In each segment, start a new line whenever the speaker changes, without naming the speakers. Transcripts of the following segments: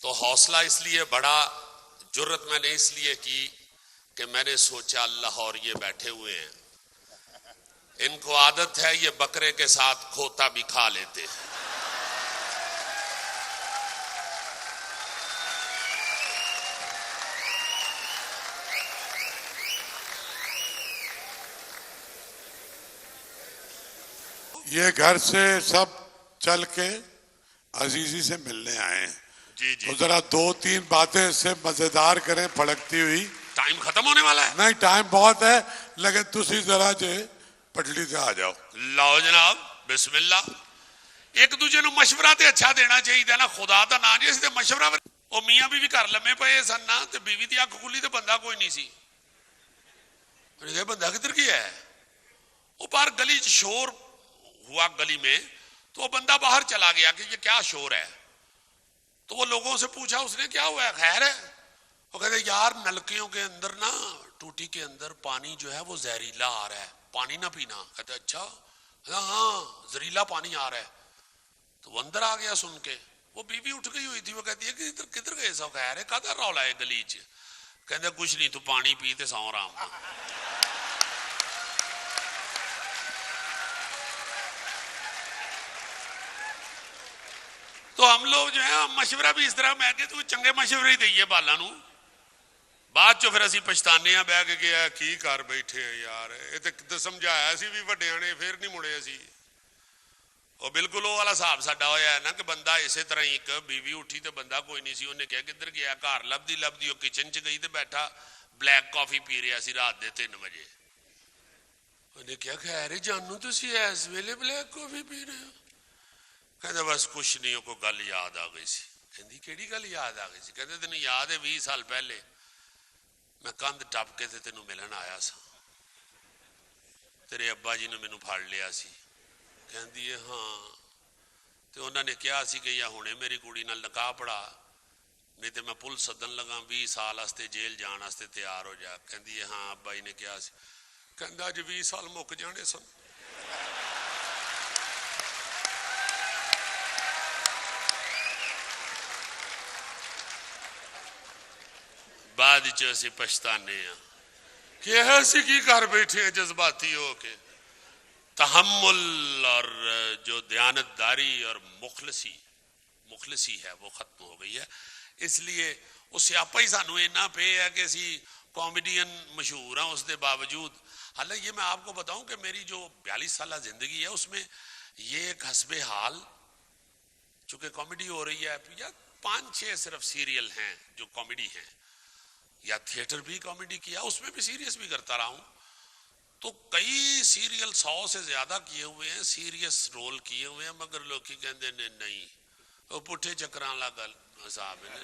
تو حوصلہ اس لیے بڑا، جرت میں نے اس لیے کی کہ میں نے سوچا لاہور یہ بیٹھے ہوئے ہیں، ان کو عادت ہے یہ بکرے کے ساتھ کھوتا بھی کھا لیتے ہیں۔
یہ گھر سے سب چل کے عزیزی سے ملنے آئے ہیں،
جی جی
تو ذرا دو تین باتیں اس سے مزیدار کریں پھڑکتی ہوئی۔
ٹائم ختم ہونے والا ہے۔
نہیں ٹائم بہت ہے، لیکن تسی ذرا جے پٹلی سے آ جاؤ۔
لاؤ جناب، بسم اللہ۔ ایک دوجے نو مشورہ تے اچھا دینا چاہیے نا، خدا دا نا جس تے مشورہ او میاں بیوی گھر لمے پئے سن نا تے بیوی دی اکھ کھلی تے بندہ کوئی نہیں سی۔ انہوں نے کہا بندہ کدھر گیا ہے؟ وہ باہر گلی شور ہوا گلی میں، تو وہ بندہ باہر چلا گیا کہ یہ کیا شور ہے؟ تو وہ لوگوں سے پوچھا اس نے کیا ہوا ہے، خیر ہے؟ وہ کہتے یار نلکیوں کے اندر نا، ٹوٹی کے اندر پانی جو ہے وہ زہریلا آ رہا ہے، پانی نہ پینا۔ کہتے اچھا، ہاں زہریلا پانی آ رہا ہے۔ تو وہ اندر آ گیا سن کے، وہ بیوی اٹھ گئی ہوئی تھی، وہ کہتی ہے کہ کدھر گئے سو؟ خیر ہے، کدھر رولا ہے گلی چ؟ کہتے کچھ نہیں، تو پانی پیتے سو رہا ہوں۔ تو ہم لوگ جو ہے مشورہ بھی اس طرح میں کہ تو چنگے مشورے ہی دئیے بالا نو، بعد چو پھر اسی پچھتانے ہیں بہ کے کہ کی کر بیٹھے ہیں یار، یہ تو سمجھایا اسی بھی وڈیاں نے پھر نہیں مڑے اسی۔ اور بالکل وہ والا صاحب ساڈا ہویا ہے نا کہ بندہ اسی طرح ایک بیوی اٹھی تو بندہ کوئی نہیں سی، انہیں کہا کدھر گیا؟ گھر لبدی وہ کچن چ گئی تو بیٹھا بلیک کافی پی رہا سی رات دے 3 بجے۔ انہیں کہا خیر جانو تسی اس ویلے بلیک کافی پی رہے ہو؟ کہتے بس کچھ نہیں، کوئی گل یاد آ گئی سی۔ کہندی کیڑی گل یاد آ گئی سی؟ کہتے تینوں یاد ہے 20 سال پہلے میں کندھ ٹپ کے تے تینوں ملن آیا سا، تیرے ابا جی نے مینوں پھڑ لیا سی۔ کہندی ہے ہاں، تو انہوں نے کہا سی کہ یا ہونے میری کڑی نال نکاح پڑھا، نہیں تو میں پولیس سدن لگا 20 سال واسطے جیل جان واسطے تیار ہو جا۔ کہندی ہے ہاں ابا جی نے کہا سی۔ کہندا اج 20 سال مک جانے سن۔ بعد چ اسی پچھتانے ہیں کہ ایسی کی کر بیٹھے ہیں جذباتی ہو کے۔ تحمل اور جو دیانتداری اور مخلصی ہے وہ ختم ہو گئی ہے۔ اس لیے اس سیاپا ہی سانو اینا پہ ہے کہ اسی کامیڈین مشہور ہیں، اس دے باوجود حالانکہ یہ میں آپ کو بتاؤں کہ میری جو 42 سالہ زندگی ہے اس میں یہ ایک حسب حال، چونکہ کامیڈی ہو رہی ہے یا 5-6 صرف سیریل ہیں جو کامیڈی ہیں، یا تھیٹر بھی کامیڈی کیا، اس میں بھی سیریس بھی کرتا رہا ہوں، تو کئی سیریل 100 سے زیادہ کیے ہوئے ہیں، سیریس رول کیے ہوئے ہیں، مگر لوگ کی کہندے نے نہیں وہ پٹھے چکران لا گل حساب نے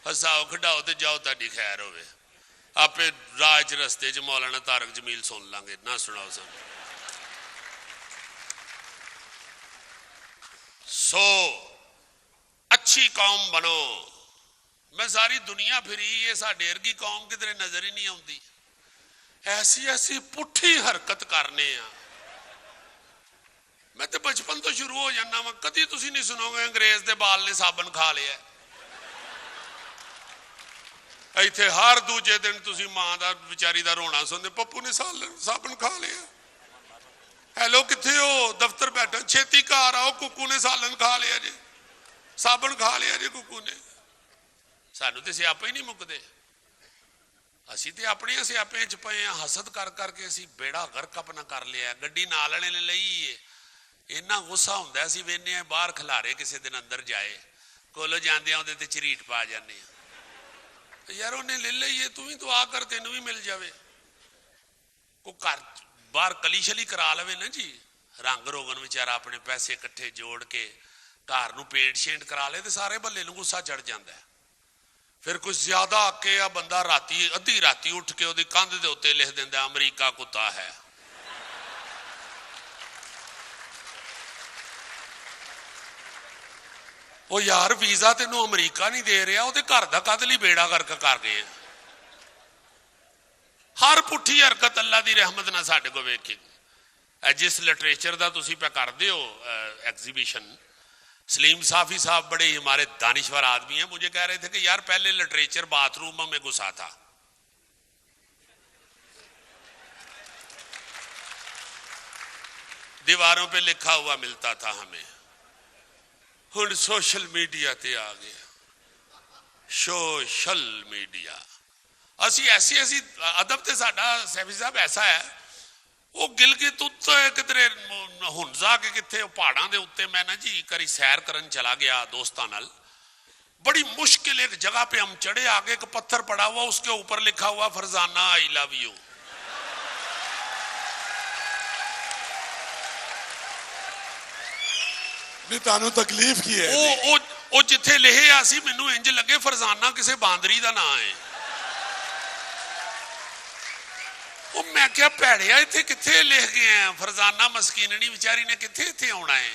ہساؤ کھڈاؤ تے جاؤ تاڈی خیر ہوئے، آپ راج رستے چ مولانا طارق جمیل سن لیں گے، نہ سناؤ سن۔ سو اچھی قوم بنو۔ میں ساری دنیا پھری، یہ ساڈے ارگی قوم کدھر نظر ہی نہیں آتی، ایسی پٹھی حرکت کرنے ہیں۔ میں تو بچپن تو شروع ہو جانا وا، کدی تسی نہیں سنو گے انگریز دے بال نے صابن کھا لیا ایتھے ہر دوجے دن تسی ماں دا بیچاری دا رونا سنتے پپو نے صابن کھا لیا۔ ہیلو کتھے ہو؟ دفتر بیٹھا، چھیتی گھر آؤ، ککو نے سالن کھا لیا جی، صابن کھا لیا جی ککو نے۔ سانو تے سیاپے ہی نہیں مکدے، اسی تے اپنی سیاپے چ پئے ہیں، حسد کر کر کے اسی بیڑا غرق اپنا کر لیا۔ گڈی نال والے نے لئی ہے، اینا غصہ ہوندا اسی وینے ہیں باہر کھلارے کسے دن اندر جائے، کولو جاندے اودے تے چریٹ پا جانے ہیں، یار انہیں لے لئیے تو ہی دعا کر تینوں بھی مل جاوے۔ کو گھر باہر کلی شلی کرا لوے نا جی، رنگ روغن بیچارہ اپنے پیسے کٹھے جوڑ کے گھر نو پینٹ شینٹ کرا لے تے سارے بلے نو غصہ چڑھ جاندا ہے۔ پھر کچھ زیادہ آکے یا بندہ راتی ادھی راتی اٹھ کے وہ کندھ دے اتنے لکھ دینا امریکہ کتا ہے۔ وہ یار ویزا تینوں امریکہ نہیں دے رہا، وہ گھر کا کد لی بیڑا کر گئے۔ ہر پٹھی حرکت اللہ دی رحمت نہ ساڈے کو ویکھے۔ جس لٹریچر دا تسی پہ کر دیو ایگزیبیشن سلیم صافی صاحب بڑے ہی ہمارے دانشور آدمی ہیں، مجھے کہہ رہے تھے کہ یار پہلے لٹریچر باتھ روموں میں گھسا تھا، دیواروں پہ لکھا ہوا ملتا تھا ہمیں، ہن سوشل میڈیا تے آ گیا، سوشل میڈیا اسی ایسی ادب تے ساڈا سیفی صاحب ایسا ہے، وہ گلگت کدھر ہنزا کے کتنے پہاڑاں دے اتنے میں نا جی کری سیر کرن چلا گیا دوستاں نال، بڑی مشکل ایک جگہ پہ ہم چڑھے، آگے ایک پتھر پڑا ہوا اس کے اوپر لکھا ہوا فرزانہ آئی لو یو،
نہیں تانوں تکلیف کی ہے
وہ جتھے لہے آسی مینو انج لگے فرزانہ کسے باندری دا نام ہے، وہ میں کیا پیڑیا اتنے کتنے لکھ گئے ہیں، فرزانہ مسکیننی بیچاری نے کتنے اتنے آنا ہے،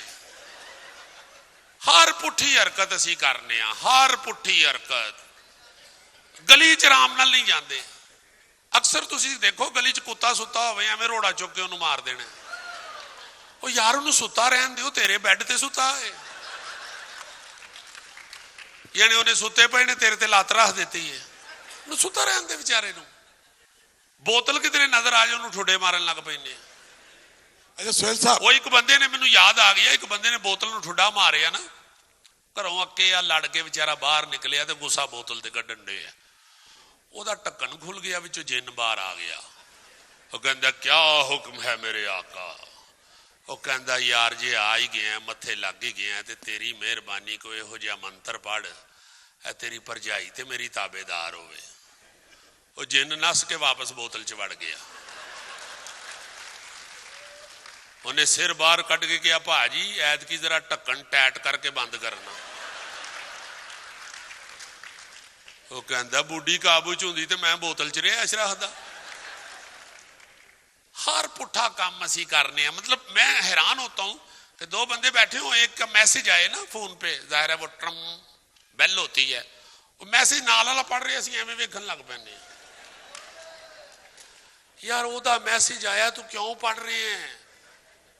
ہر پٹھی حرکت اسی کرنے ہاں، ہر پٹھی حرکت، گلی چ آرام نال نہیں جاندے، اکثر تسی دیکھو گلی چ کتا ستا ہوئے ایویں روڑا چک کے انہوں مار دینا، وہ یار انہوں ستا رہن دیو، تیرے بیڈ تے ستا ہے، یعنی انہیں ستے پے نے تیرے تے لات رکھ دیتی ہے، انہوں ستا رہن دے بیچارے نوں، بوتل کدھر نظر آ جائے انہوں ٹھوڈے مارن لگ پینے،
اچھا سہیل صاحب
وہ ایک بندے نے مینوں یاد آ گیا، ایک بندے نے بوتل نوں ٹھوڈا ماریا نا، گھروں اکے یا لڑ کے بیچارہ باہر نکلیا تے گسا بوتل تے کڈن ڈے، وہ دا ٹکن کھل گیا، وچوں جن باہر آ گیا، وہ کہندا کیا حکم ہے میرے آقا، وہ کہندا یار جی آ ہی گئے ہیں متھے لگ ہی گئے ہیں تے تیری مہربانی کوئی ہو جہا منتر پڑھ اے تیری پرجائی تے میری تابے دار ہوئے، وہ جن نس کے واپس بوتل چ وڑ گیا، انہیں سر باہر کٹ کے کیا پا جی ایت کی ذرا ٹکن ٹیٹ کر کے بند کرنا، وہ کہندا بوڈی قابو چ ہوندی تے میں بوتل چ رہا اشرح دا، ہر پٹھا کام اسی کرنے ہیں، مطلب میں حیران ہوتا ہوں کہ دو بندے بیٹھے ہوں، ایک کا میسج آئے نا فون پہ، ظاہر ہے وہ ٹرم بیل ہوتی ہے، وہ میسج نال والا پڑھ رہے اسی ایویں ویکھن لگ پینے، یار او دا میسج آیا تو کیوں پڑھ رہے ہیں،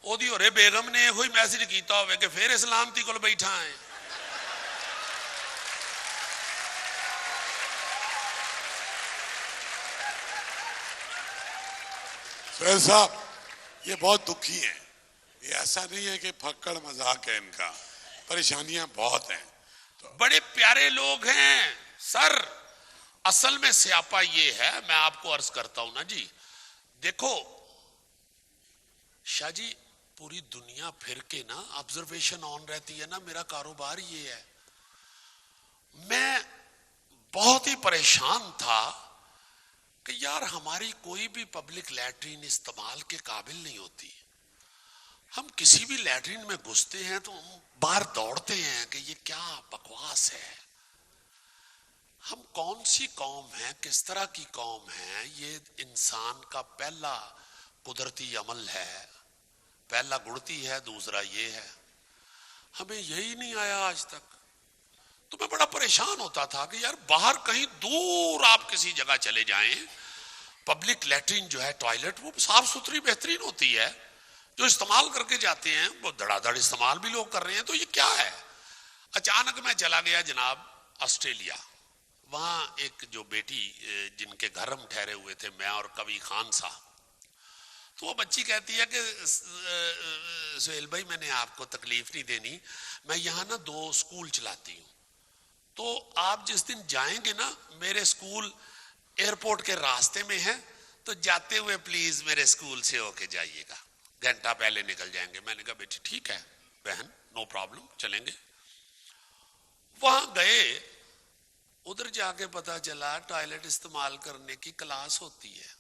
او دی ہورے بیگم نے ہوئی میسج کیتا ہوئے کہ پھر اسلامتی کول بیٹھا ہے،
سہیل صاحب یہ بہت دکھی ہیں، یہ ایسا نہیں ہے کہ پھکڑ مذاق ہے ان کا، پریشانیاں بہت ہیں،
بڑے پیارے لوگ ہیں سر، اصل میں سیاپا یہ ہے، میں آپ کو عرض کرتا ہوں نا جی، دیکھو شاہ جی پوری دنیا پھر کے نا آبزرویشن آن رہتی ہے نا، میرا کاروبار یہ ہے، میں بہت ہی پریشان تھا کہ یار ہماری کوئی بھی پبلک لیٹرین استعمال کے قابل نہیں ہوتی، ہم کسی بھی لیٹرین میں گھستے ہیں تو ہم باہر دوڑتے ہیں کہ یہ کیا بکواس ہے، ہم کون سی قوم ہیں، کس طرح کی قوم ہے، یہ انسان کا پہلا قدرتی عمل ہے، پہلا گڑتی ہے، دوسرا یہ ہے، ہمیں یہی نہیں آیا آج تک، تو میں بڑا پریشان ہوتا تھا کہ یار باہر کہیں دور آپ کسی جگہ چلے جائیں، پبلک لیٹرین جو ہے ٹوائلٹ وہ صاف ستھری بہترین ہوتی ہے، جو استعمال کر کے جاتے ہیں وہ دھڑا دھڑ استعمال بھی لوگ کر رہے ہیں، تو یہ کیا ہے، اچانک میں چلا گیا جناب آسٹریلیا، وہاں ایک جو بیٹی جن کے گھر ہم ٹھہرے ہوئے تھے میں اور کبھی خان صاحب، تو وہ بچی کہتی ہے کہ سہیل بھائی میں نے آپ کو تکلیف نہیں دینی، میں یہاں نا 2 سکول چلاتی ہوں، تو آپ جس دن جائیں گے نا میرے سکول ایئرپورٹ کے راستے میں ہے، تو جاتے ہوئے پلیز میرے سکول سے ہو کے جائیے گا، گھنٹہ پہلے نکل جائیں گے، میں نے کہا بیٹی ٹھیک ہے بہن نو پرابلم چلیں گے، وہاں گئے، ادھر جا کے پتا چلا ٹوائلٹ استعمال کرنے کی کلاس ہوتی ہے،